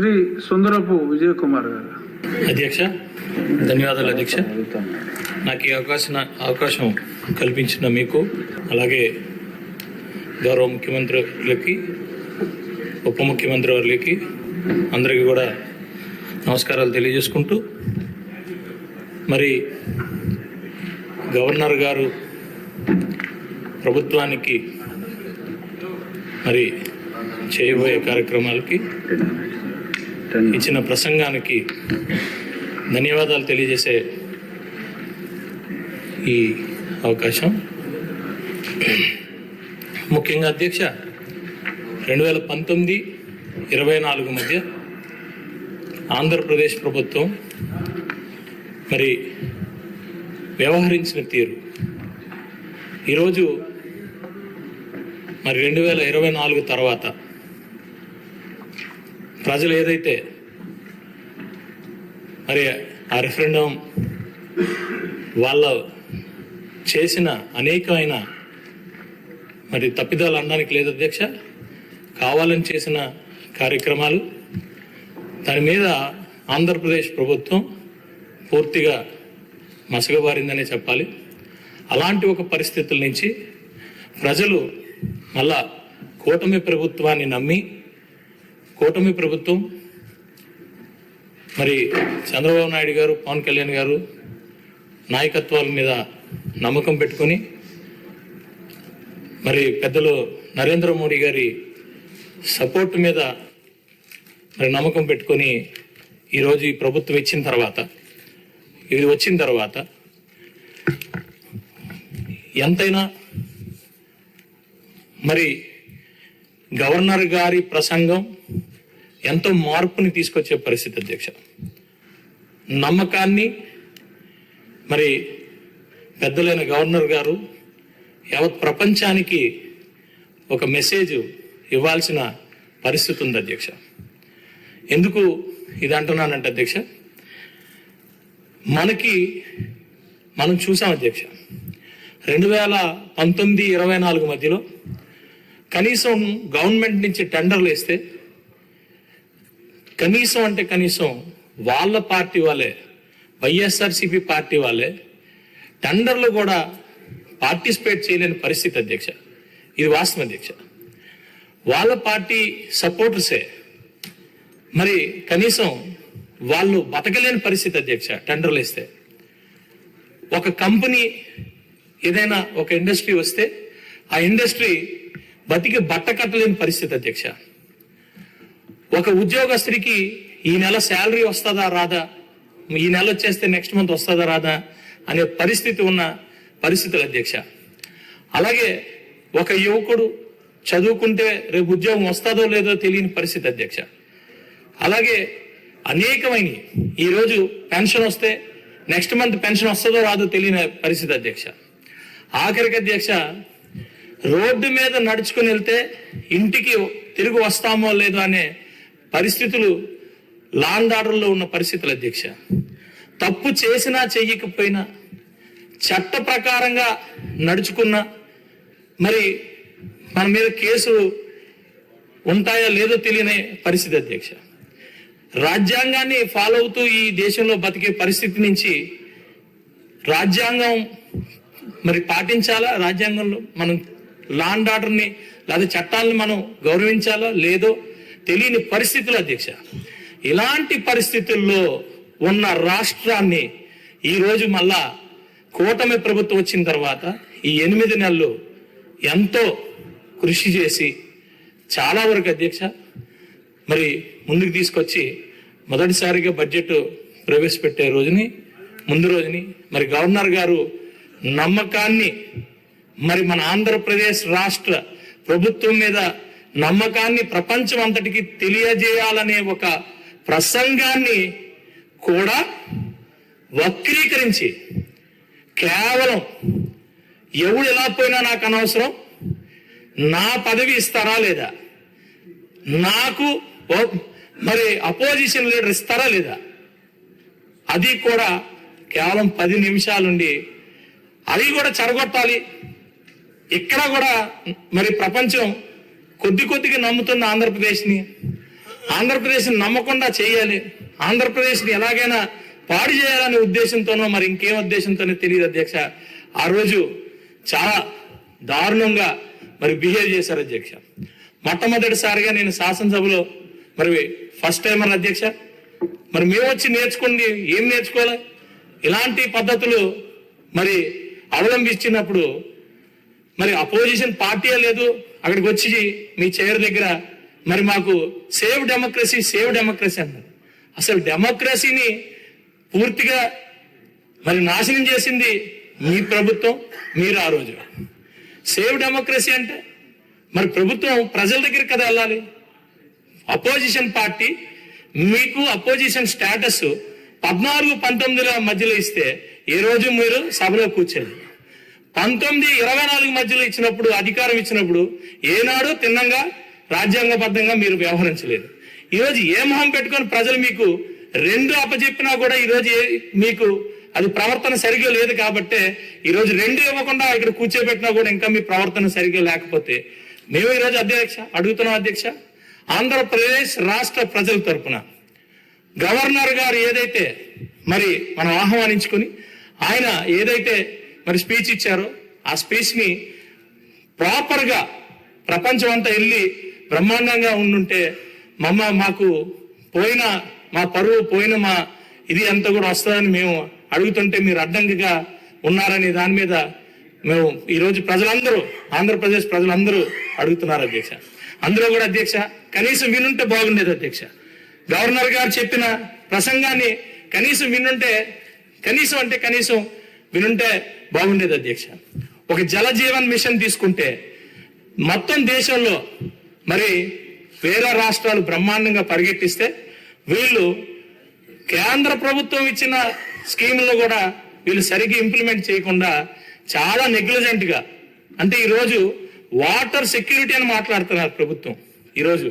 శ్రీ సుందరపు విజయ్ కుమార్ గారు. అధ్యక్ష, ధన్యవాదాలు అధ్యక్ష. నాకు ఈ అవకాశం కల్పించిన మీకు, అలాగే గౌరవ ముఖ్యమంత్రులకి, ఉప ముఖ్యమంత్రి వారికి అందరికీ కూడా నమస్కారాలు తెలియజేసుకుంటూ, మరి గవర్నర్ గారు ప్రభుత్వానికి మరి చేయబోయే కార్యక్రమాలకి ఇచ్చిన ప్రసంగానికి ధన్యవాదాలు తెలియజేసే ఈ అవకాశం. ముఖ్యంగా అధ్యక్ష, 2019-24 మధ్య ఆంధ్రప్రదేశ్ ప్రభుత్వం మరి వ్యవహరించిన తీరు ఈరోజు మరి 2024 తర్వాత ప్రజలు ఏదైతే మరి ఆ రెఫరెండం వాళ్ళ చేసిన అనేకమైన మరి తప్పిదాలు అనడానికి లేదు అధ్యక్ష, కావాలని చేసిన కార్యక్రమాలు, దాని మీద ఆంధ్రప్రదేశ్ ప్రభుత్వం పూర్తిగా మసగబారిందనే చెప్పాలి. అలాంటి ఒక పరిస్థితుల నుంచి ప్రజలు మళ్ళా కూటమి ప్రభుత్వాన్ని నమ్మి, కూటమి ప్రభుత్వం మరి చంద్రబాబు నాయుడు గారు, పవన్ కళ్యాణ్ గారు నాయకత్వాల మీద నమ్మకం పెట్టుకొని, మరి పెద్దలు నరేంద్ర మోడీ గారి సపోర్ట్ మీద మరి నమ్మకం పెట్టుకొని ఈరోజు ఈ ప్రభుత్వం ఇది వచ్చిన తర్వాత ఎంతైనా మరి గవర్నర్ గారి ప్రసంగం ఎంతో మార్పుని తీసుకొచ్చే పరిస్థితి అధ్యక్ష. నమ్మకాన్ని మరి పెద్దలైన గవర్నర్ గారు యావత్ ప్రపంచానికి ఒక మెసేజ్ ఇవ్వాల్సిన పరిస్థితి ఉంది అధ్యక్ష. ఎందుకు ఇది అంటున్నానంటే అధ్యక్ష, మనం చూసాం అధ్యక్ష, 2019-24 మధ్యలో కనీసం గవర్నమెంట్ నుంచి టెండర్లు వేస్తే కనీసం వాళ్ళ పార్టీ వాళ్ళే, వైఎస్ఆర్సీపీ పార్టీ వాళ్ళే టెండర్లు కూడా పార్టిసిపేట్ చేయలేని పరిస్థితి అధ్యక్ష. ఇది వాస్తవం అధ్యక్ష. వాళ్ళ పార్టీ సపోర్టర్సే మరి కనీసం వాళ్ళు బతకలేని పరిస్థితి అధ్యక్ష. టెండర్లు వేస్తే ఒక కంపెనీ ఏదైనా ఒక ఇండస్ట్రీ వస్తే ఆ ఇండస్ట్రీ బతికి బట్ట కట్టలేని పరిస్థితి అధ్యక్ష. ఒక ఉద్యోగస్తుడికి ఈ నెల శాలరీ వస్తుందా రాదా, ఈ నెల వచ్చేస్తే నెక్స్ట్ మంత్ వస్తుందా రాదా అనే పరిస్థితి ఉన్న పరిస్థితులు అధ్యక్ష. అలాగే ఒక యువకుడు చదువుకుంటే రేపు ఉద్యోగం వస్తుందో లేదో తెలియని పరిస్థితి అధ్యక్ష. అలాగే అనేకమైన ఈరోజు పెన్షన్ వస్తే నెక్స్ట్ మంత్ పెన్షన్ వస్తుందో రాదో తెలియని పరిస్థితి అధ్యక్ష. ఆఖరికి అధ్యక్ష, రోడ్డు మీద నడుచుకుని వెళ్తే ఇంటికి తిరిగి వస్తామో లేదో అనే పరిస్థితులు లా అండ్ ఆర్డర్లో ఉన్న పరిస్థితులు అధ్యక్ష. తప్పు చేసినా చెయ్యకపోయినా చట్ట ప్రకారంగా నడుచుకున్నా మరి మన మీద కేసులు ఉంటాయో లేదో తెలియని పరిస్థితి అధ్యక్ష. రాజ్యాంగాన్ని ఫాలో అవుతూ ఈ దేశంలో బతికే పరిస్థితి నుంచి రాజ్యాంగం మరి పాటించాలా, రాజ్యాంగంలో మనం లా అండ్ ఆర్డర్ని లేదా చట్టాలను మనం గౌరవించాలా లేదో తెలియని పరిస్థితులు అధ్యక్ష. ఇలాంటి పరిస్థితుల్లో ఉన్న రాష్ట్రాన్ని ఈరోజు మళ్ళా కూటమి ప్రభుత్వం వచ్చిన తర్వాత ఈ 8 నెలలు ఎంతో కృషి చేసి చాలా వరకు అధ్యక్ష మరి ముందుకు తీసుకొచ్చి మొదటిసారిగా బడ్జెట్ ప్రవేశపెట్టే ముందు రోజుని మరి గవర్నర్ గారు నమ్మకాన్ని మరి మన ఆంధ్రప్రదేశ్ రాష్ట్ర ప్రభుత్వం మీద నమ్మకాన్ని ప్రపంచం అంతటికి తెలియజేయాలనే ఒక ప్రసంగాన్ని కూడా వక్రీకరించి కేవలం ఎవడు ఎలా పోయినా నాకు అనవసరం, నా పదవి ఇస్తారా లేదా, నాకు మరి అపోజిషన్ లీడర్ ఇస్తారా లేదా, అది కూడా కేవలం 10 నిమిషాలుండి అది కూడా చెరగొట్టాలి. ఇక్కడ కూడా మరి ప్రపంచం కొద్దిగా నమ్ముతున్న ఆంధ్రప్రదేశ్ని ఆంధ్రప్రదేశ్ని నమ్మకుండా చేయాలి, ఆంధ్రప్రదేశ్ని ఎలాగైనా పాడు చేయాలనే ఉద్దేశంతోనో మరి ఇంకేం ఉద్దేశంతోనో తెలియదు అధ్యక్ష. ఆ రోజు చాలా దారుణంగా మరి బిహేవ్ చేశారు అధ్యక్ష. మొట్టమొదటిసారిగా నేను శాసనసభలో మరి ఫస్ట్ టైమర్ అధ్యక్ష. మరి మేము వచ్చి నేర్చుకోండి, ఏం నేర్చుకోవాలి? ఇలాంటి పద్ధతులు మరి అవలంబించినప్పుడు మరి అపోజిషన్ పార్టీయే లేదు, అక్కడికి వచ్చి మీ చైర్ దగ్గర మరి మాకు సేవ్ డెమోక్రసీ అన్నారు. అసలు డెమోక్రసీని పూర్తిగా మరి నాశనం చేసింది మీ ప్రభుత్వం, మీరు ఆ రోజు. సేవ్ డెమోక్రసీ అంటే మరి ప్రభుత్వం ప్రజల దగ్గర కదా వెళ్ళాలి. అపోజిషన్ పార్టీ మీకు అపోజిషన్ స్టేటస్ 14-19 మధ్యలో ఇస్తే ఏ రోజు మీరు సభలో కూర్చోండి. 19-24 మధ్యలో ఇచ్చినప్పుడు, అధికారం ఇచ్చినప్పుడు ఏనాడు తిన్నంగా రాజ్యాంగబద్ధంగా మీరు వ్యవహరించలేదు. ఈరోజు ఏ మొహం పెట్టుకొని ప్రజలు మీకు 2 అప్పచెప్పినా కూడా ఈరోజు మీకు అది ప్రవర్తన సరిగ్గా లేదు కాబట్టే ఈరోజు 2 ఇవ్వకుండా ఇక్కడ కూర్చోబెట్టినా కూడా ఇంకా మీ ప్రవర్తన సరిగ్గా లేకపోతే మేము ఈరోజు అడుగుతున్నాం అధ్యక్ష. ఆంధ్రప్రదేశ్ రాష్ట్ర ప్రజల తరపున గవర్నర్ గారు ఏదైతే మరి మనం ఆహ్వానించుకొని ఆయన ఏదైతే మరి స్పీచ్ ఇచ్చారో ఆ స్పీచ్ని ప్రాపర్గా ప్రపంచం అంతా వెళ్ళి బ్రహ్మాండంగా ఉండుంటే మాకు పోయిన మా పరువు పోయిన మా ఇది అంతా కూడా వస్తుందని మేము అడుగుతుంటే మీరు అడ్డంకిగా ఉన్నారని దాని మీద మేము ఈరోజు ప్రజలందరూ, ఆంధ్రప్రదేశ్ ప్రజలందరూ అడుగుతున్నారు అధ్యక్ష. అందులో కూడా అధ్యక్ష కనీసం వినుంటే బాగుండేది అధ్యక్ష. గవర్నర్ గారు చెప్పిన ప్రసంగాన్ని కనీసం వినుంటే బాగుండేది అధ్యక్ష. ఒక జల జీవన్ మిషన్ తీసుకుంటే మొత్తం దేశంలో మరి వేరే రాష్ట్రాలు బ్రహ్మాండంగా పరిగెట్టిస్తే వీళ్ళు కేంద్ర ప్రభుత్వం ఇచ్చిన స్కీములను కూడా వీళ్ళు సరిగ్గా ఇంప్లిమెంట్ చేయకుండా చాలా నెగ్లిజెంట్గా, అంటే ఈరోజు వాటర్ సెక్యూరిటీ అని మాట్లాడుతున్నారు ప్రభుత్వం. ఈరోజు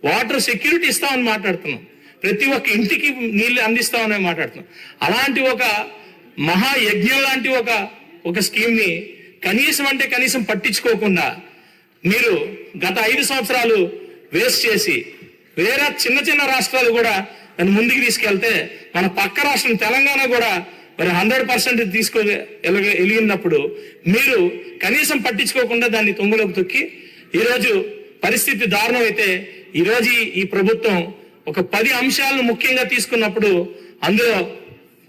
వాటర్ సెక్యూరిటీ ఇస్తామని మాట్లాడుతున్నాం, ప్రతి ఒక్క ఇంటికి నీళ్లు అందిస్తామని మాట్లాడుతున్నాం. అలాంటి ఒక మహాయజ్ఞం లాంటి ఒక స్కీమ్ని కనీసం పట్టించుకోకుండా మీరు గత 5 సంవత్సరాలు వేస్ట్ చేసి వేరే చిన్న రాష్ట్రాలు కూడా దాన్ని ముందుకు తీసుకెళ్తే మన పక్క రాష్ట్రం తెలంగాణ కూడా మరి 100% వెలిగినప్పుడు మీరు కనీసం పట్టించుకోకుండా దాన్ని తొంగలోకి తొక్కి ఈరోజు పరిస్థితి దారుణం అయితే ఈరోజు ఈ ప్రభుత్వం ఒక 10 అంశాలను ముఖ్యంగా తీసుకున్నప్పుడు అందులో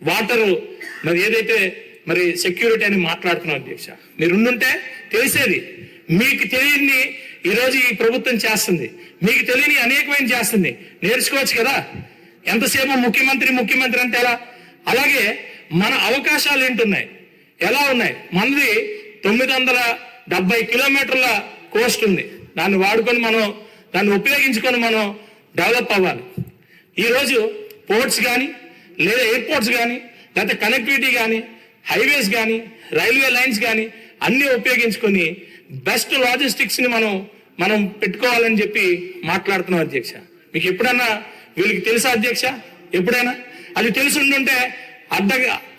వాటరు మరి ఏదైతే మరి సెక్యూరిటీ అని మాట్లాడుతున్నాం అధ్యక్ష. మీరు ఉండుంటే తెలిసేది. మీకు తెలియని ఈరోజు ఈ ప్రభుత్వం చేస్తుంది, మీకు తెలియని అనేకమైన చేస్తుంది, నేర్చుకోవచ్చు కదా. ఎంతసేపు ముఖ్యమంత్రి అంటే ఎలా? అలాగే మన అవకాశాలు ఏంటున్నాయి, ఎలా ఉన్నాయి? మనది 970 కిలోమీటర్ల కోస్ట్ ఉంది. దాన్ని వాడుకొని దాన్ని ఉపయోగించుకొని మనం డెవలప్ అవ్వాలి. ఈరోజు పోర్ట్స్ కానీ లేదా ఎయిర్పోర్ట్స్ కానీ లేకపోతే కనెక్టివిటీ కానీ హైవేస్ కానీ రైల్వే లైన్స్ కానీ అన్నీ ఉపయోగించుకొని బెస్ట్ లాజిస్టిక్స్ని మనం పెట్టుకోవాలని చెప్పి మాట్లాడుతున్నాం అధ్యక్ష. మీకు ఎప్పుడన్నా వీళ్ళకి తెలుసా అధ్యక్ష? ఎప్పుడైనా అది తెలుసుండుంటే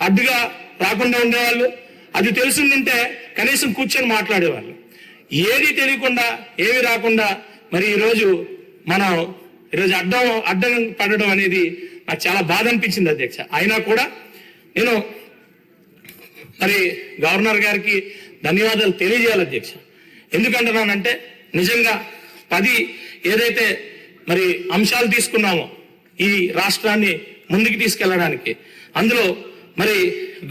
అడ్డుగా రాకుండా ఉండేవాళ్ళు, అది తెలుసుండుంటే కనీసం కూర్చొని మాట్లాడేవాళ్ళు. ఏది తెలియకుండా ఏమి రాకుండా మరి ఈరోజు అడ్డం పడడం అనేది నాకు చాలా బాధ అనిపించింది అధ్యక్ష. అయినా కూడా నేను మరి గవర్నర్ గారికి ధన్యవాదాలు తెలియజేయాలి అధ్యక్ష. ఎందుకంటున్నానంటే నిజంగా 10 ఏదైతే మరి అంశాలు తీసుకున్నామో ఈ రాష్ట్రాన్ని ముందుకు తీసుకెళ్లడానికి, అందులో మరి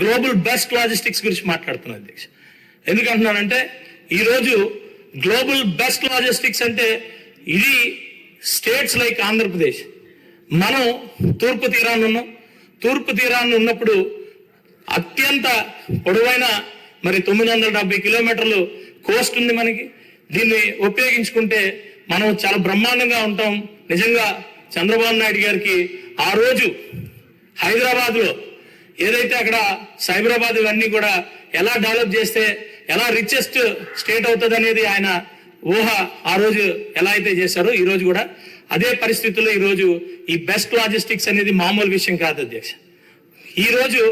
గ్లోబల్ బెస్ట్ లాజిస్టిక్స్ గురించి మాట్లాడుతున్నాను అధ్యక్ష. ఎందుకంటున్నానంటే ఈరోజు గ్లోబల్ బెస్ట్ లాజిస్టిక్స్ అంటే ఇది స్టేట్స్ లైక్ ఆంధ్రప్రదేశ్. మనం తూర్పు తీరాన్ని ఉన్నప్పుడు అత్యంత పొడవైన మరి 970 కిలోమీటర్లు కోస్ట్ ఉంది మనకి. దీన్ని ఉపయోగించుకుంటే మనం చాలా బ్రహ్మాండంగా ఉంటాం. నిజంగా చంద్రబాబు నాయుడు గారికి ఆ రోజు హైదరాబాద్లో ఏదైతే అక్కడ సైబరాబాద్ ఇవన్నీ కూడా ఎలా డెవలప్ చేస్తే ఎలా రిచెస్ట్ స్టేట్ అవుతుంది అనేది ఆయన ఊహ ఆ రోజు ఎలా అయితే చేశారో ఈ రోజు కూడా అదే పరిస్థితుల్లో ఈరోజు ఈ బెస్ట్ లాజిస్టిక్స్ అనేది మామూలు విషయం కాదు అధ్యక్ష. ఈ రోజు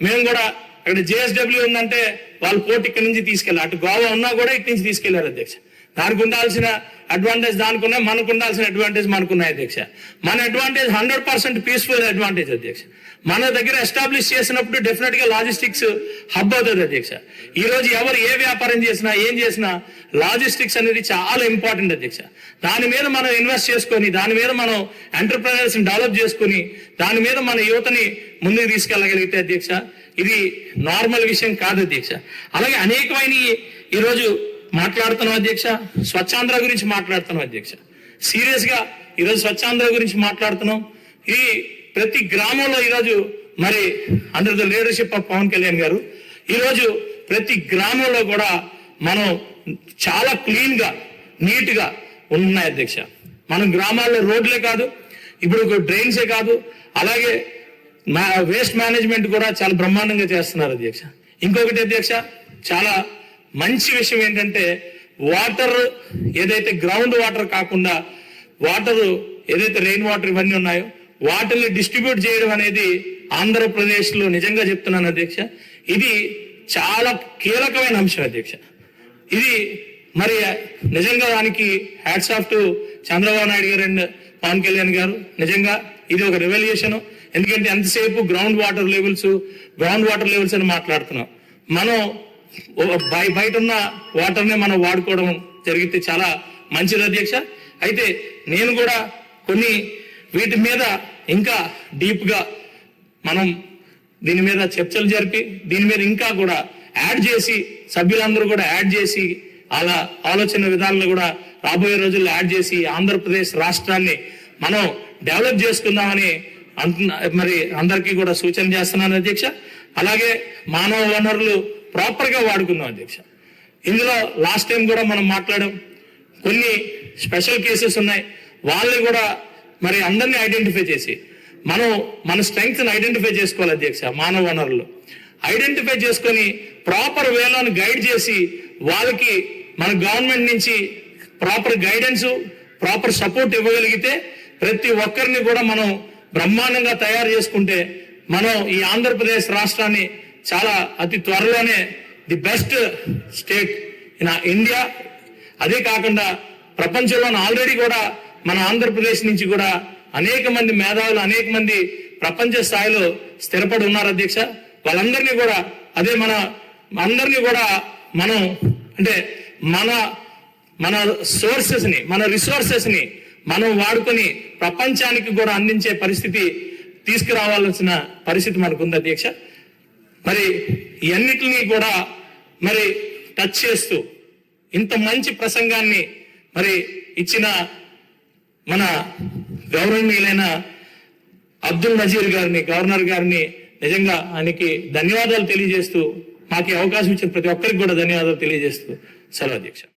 మేము కూడా అక్కడ JSW ఉందంటే వాళ్ళు పోర్ట్ ఇక్కడి నుంచి తీసుకెళ్ళారు, అటు గోవా ఉన్నా కూడా ఇటు నుంచి తీసుకెళ్లారు అధ్యక్ష. దానికి ఉండాల్సిన అడ్వాంటేజ్ దానికి ఉన్నాయి, మనకు ఉండాల్సిన అడ్వాంటేజ్ మనకున్నాయి అధ్యక్ష. మన అడ్వాంటేజ్ 100% పీస్ఫుల్ అడ్వాంటేజ్ అధ్యక్ష. మన దగ్గర ఎస్టాబ్లిష్ చేసినప్పుడు డెఫినెట్ గా లాజిస్టిక్స్ హబ్ అవుతుంది అధ్యక్ష. ఈ రోజు ఎవరు ఏ వ్యాపారం చేసినా ఏం చేసినా లాజిస్టిక్స్ అనేది చాలా ఇంపార్టెంట్ అధ్యక్ష. దాని మీద మనం ఇన్వెస్ట్ చేసుకొని, దాని మీద మనం ఎంటర్ప్రెనర్స్ డెవలప్ చేసుకుని, దాని మీద మన యువతని ముందుకు తీసుకెళ్ళగలిగితే అధ్యక్ష, ఇది నార్మల్ విషయం కాదు అధ్యక్ష. అలాగే అనేకమైన ఈరోజు మాట్లాడుతున్నాం అధ్యక్ష. స్వచ్ఛాంధ్ర గురించి మాట్లాడుతున్నాం అధ్యక్ష. సీరియస్ గా ఈరోజు స్వచ్ఛాంధ్ర గురించి మాట్లాడుతున్నాం. ఇది ప్రతి గ్రామంలో ఈరోజు మరి under the leadership of Pawan Kalyan garu ఈరోజు ప్రతి గ్రామంలో కూడా మనం చాలా క్లీన్ గా నీట్ గా ఉన్నాయి అధ్యక్ష. మనం గ్రామాల్లో రోడ్లే కాదు, ఇప్పుడు డ్రైన్సే కాదు, అలాగే వేస్ట్ మేనేజ్మెంట్ కూడా చాలా బ్రహ్మాండంగా చేస్తున్నారు అధ్యక్ష. ఇంకొకటి అధ్యక్ష, చాలా మంచి విషయం ఏంటంటే వాటర్ ఏదైతే గ్రౌండ్ వాటర్ కాకుండా వాటర్ ఏదైతే రెయిన్ వాటర్ ఇవన్నీ ఉన్నాయో వాటిని డిస్ట్రిబ్యూట్ చేయడం అనేది ఆంధ్రప్రదేశ్ లో నిజంగా చెప్తున్నాను అధ్యక్ష, ఇది చాలా కీలకమైన అంశం అధ్యక్ష. ఇది మరి నిజంగా దానికి hats off to Chandrababu Naidu గారు అండ్ పవన్ కళ్యాణ్ గారు. నిజంగా ఇది ఒక రెవల్యూషన్. ఎందుకంటే ఎంతసేపు గ్రౌండ్ వాటర్ లెవెల్స్ అని మాట్లాడుతున్నాం. మనం బయట ఉన్న వాటర్నే మనం వాడుకోవడం జరిగితే చాలా మంచిది అధ్యక్ష. అయితే నేను కూడా కొన్ని వీటి మీద ఇంకా డీప్ గా మనం దీని మీద చర్చలు జరిపి దీని మీద ఇంకా కూడా యాడ్ చేసి సభ్యులందరూ కూడా యాడ్ చేసి అలా ఆలోచన విధానాలు కూడా రాబోయే రోజుల్లో యాడ్ చేసి ఆంధ్రప్రదేశ్ రాష్ట్రాన్ని మనం డెవలప్ చేసుకుందామని మరి అందరికీ కూడా సూచన చేస్తున్నాను అధ్యక్ష. అలాగే మానవ వనరులు ప్రాపర్ గా వాడుకుందాం అధ్యక్ష. ఇందులో లాస్ట్ టైం కూడా మనం మాట్లాడాం, కొన్ని స్పెషల్ కేసెస్ ఉన్నాయి, వాళ్ళని కూడా మరి అందరినీ ఐడెంటిఫై చేసి మనం మన స్ట్రెంగ్త్ ఐడెంటిఫై చేసుకోవాలి అధ్యక్ష. మానవ వనరులు ఐడెంటిఫై చేసుకొని ప్రాపర్ వేలోని గైడ్ చేసి వాళ్ళకి మన గవర్నమెంట్ నుంచి ప్రాపర్ గైడెన్స్ ప్రాపర్ సపోర్ట్ ఇవ్వగలిగితే ప్రతి ఒక్కరిని కూడా మనం బ్రహ్మాండంగా తయారు చేసుకుంటే మనం ఈ ఆంధ్రప్రదేశ్ రాష్ట్రాన్ని చాలా అతి త్వరలోనే the best state in India, అదే కాకుండా ప్రపంచంలో ఆల్రెడీ కూడా మన ఆంధ్రప్రదేశ్ నుంచి కూడా అనేక మంది మేధావులు అనేక మంది ప్రపంచ స్థాయిలో స్థిరపడి ఉన్నారు అధ్యక్ష. వాళ్ళందరినీ కూడా అదే మన అందరినీ కూడా మనం అంటే మన సోర్సెస్ ని మన రిసోర్సెస్ ని మనం వాడుకొని ప్రపంచానికి కూడా అందించే పరిస్థితి తీసుకురావాల్సిన పరిస్థితి మనకు ఉంది అధ్యక్ష. మరి ఇవన్నిటిని కూడా మరి టచ్ చేస్తూ ఇంత మంచి ప్రసంగాన్ని మరి ఇచ్చిన మన గౌరవనీయులైన అబ్దుల్ నజీర్ గారిని, గవర్నర్ గారిని నిజంగా ఆయనకి ధన్యవాదాలు తెలియజేస్తూ, మాకు అవకాశం ఇచ్చిన ప్రతి ఒక్కరికి కూడా ధన్యవాదాలు తెలియజేస్తూ సెలవు అధ్యక్ష.